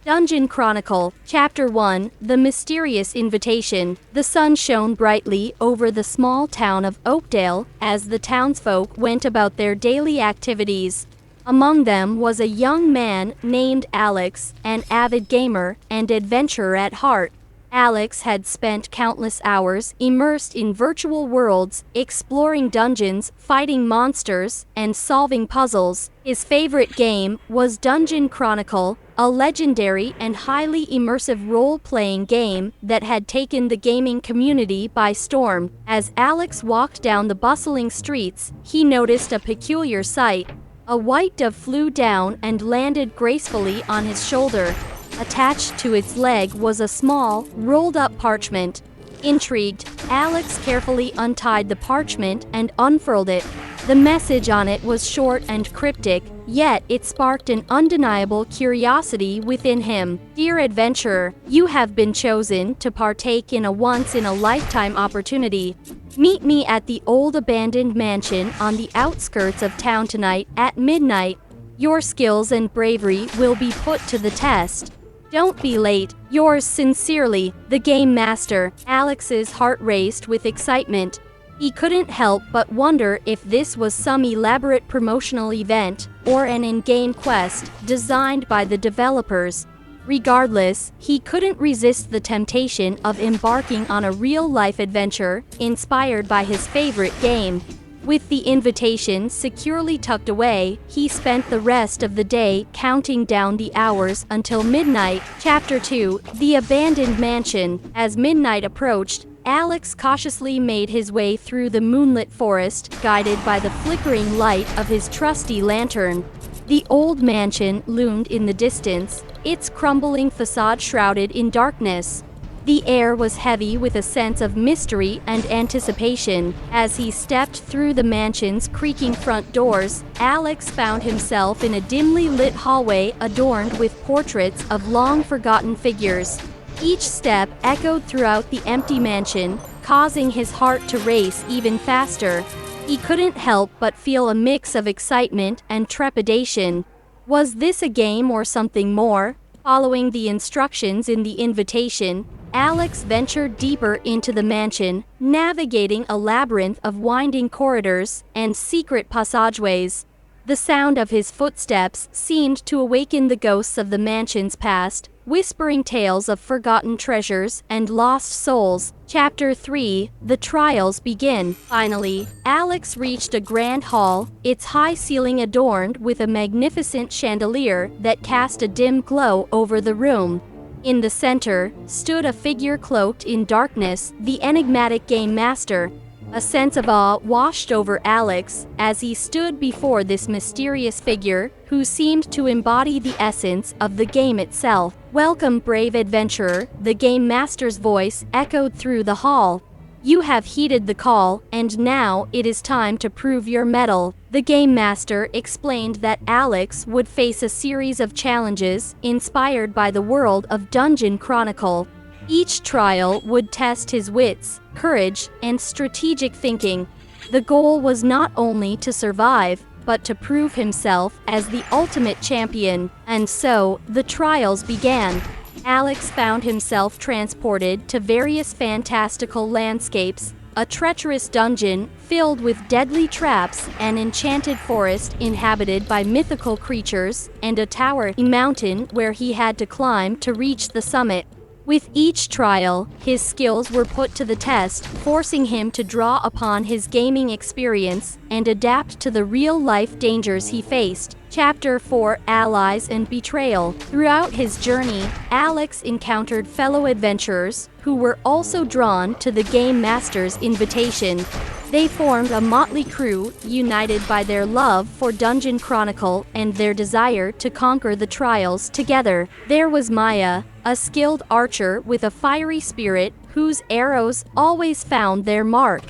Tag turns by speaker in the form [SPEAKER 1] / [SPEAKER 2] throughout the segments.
[SPEAKER 1] Dungeon Chronicle, Chapter 1, The Mysterious Invitation. The sun shone brightly over the small town of Oakdale as the townsfolk went about their daily activities. Among them was a young man named Alex, an avid gamer and adventurer at heart. Alex had spent countless hours immersed in virtual worlds, exploring dungeons, fighting monsters, and solving puzzles. His favorite game was Dungeon Chronicle, a legendary and highly immersive role-playing game that had taken the gaming community by storm. As Alex walked down the bustling streets, he noticed a peculiar sight. A white dove flew down and landed gracefully on his shoulder. Attached to its leg was a small, rolled-up parchment. Intrigued, Alex carefully untied the parchment and unfurled it. The message on it was short and cryptic, yet it sparked an undeniable curiosity within him. Dear adventurer, you have been chosen to partake in a once-in-a-lifetime opportunity. Meet me at the old abandoned mansion on the outskirts of town tonight at midnight. Your skills and bravery will be put to the test. Don't be late. Yours sincerely, the Game Master. Alex's heart raced with excitement. He couldn't help but wonder if this was some elaborate promotional event or an in-game quest designed by the developers. Regardless, he couldn't resist the temptation of embarking on a real-life adventure inspired by his favorite game. With the invitation securely tucked away, he spent the rest of the day counting down the hours until midnight. Chapter 2, The Abandoned Mansion. As midnight approached, Alex cautiously made his way through the moonlit forest, guided by the flickering light of his trusty lantern. The old mansion loomed in the distance, its crumbling facade shrouded in darkness. The air was heavy with a sense of mystery and anticipation. As he stepped through the mansion's creaking front doors, Alex found himself in a dimly lit hallway adorned with portraits of long-forgotten figures. Each step echoed throughout the empty mansion, causing his heart to race even faster. He couldn't help but feel a mix of excitement and trepidation. Was this a game or something more? Following the instructions in the invitation, Alex ventured deeper into the mansion, navigating a labyrinth of winding corridors and secret passageways. The sound of his footsteps seemed to awaken the ghosts of the mansion's past, whispering tales of forgotten treasures and lost souls. Chapter 3, The Trials Begin. Finally, Alex reached a grand hall, its high ceiling adorned with a magnificent chandelier that cast a dim glow over the room. In the center stood a figure cloaked in darkness, the enigmatic Game Master. A sense of awe washed over Alex as he stood before this mysterious figure who seemed to embody the essence of the game itself. Welcome, brave adventurer, the Game Master's voice echoed through the hall. You have heeded the call, and now it is time to prove your mettle. The Game Master explained that Alex would face a series of challenges inspired by the world of Dungeon Chronicle. Each trial would test his wits, courage, and strategic thinking. The goal was not only to survive, but to prove himself as the ultimate champion. And so, the trials began. Alex found himself transported to various fantastical landscapes, a treacherous dungeon filled with deadly traps, an enchanted forest inhabited by mythical creatures, and a towering mountain where he had to climb to reach the summit. With each trial, his skills were put to the test, forcing him to draw upon his gaming experience and adapt to the real-life dangers he faced. Chapter 4, Allies and Betrayal. Throughout his journey, Alex encountered fellow adventurers who were also drawn to the Game Master's invitation. They formed a motley crew, united by their love for Dungeon Chronicle and their desire to conquer the trials together. There was Maya, a skilled archer with a fiery spirit whose arrows always found their mark.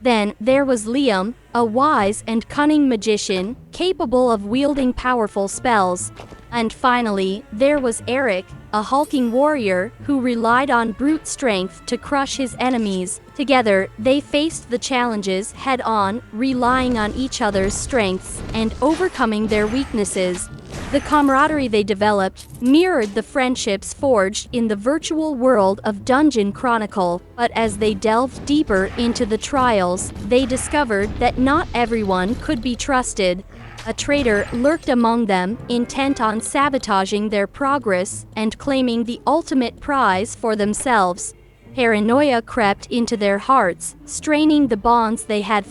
[SPEAKER 1] Then there was Liam, a wise and cunning magician, capable of wielding powerful spells. And finally, there was Eric, a hulking warrior who relied on brute strength to crush his enemies. Together, they faced the challenges head-on, relying on each other's strengths and overcoming their weaknesses. The camaraderie they developed mirrored the friendships forged in the virtual world of Dungeon Chronicle, but as they delved deeper into the trials, they discovered that not everyone could be trusted. A traitor lurked among them, intent on sabotaging their progress and claiming the ultimate prize for themselves. Paranoia crept into their hearts, straining the bonds they had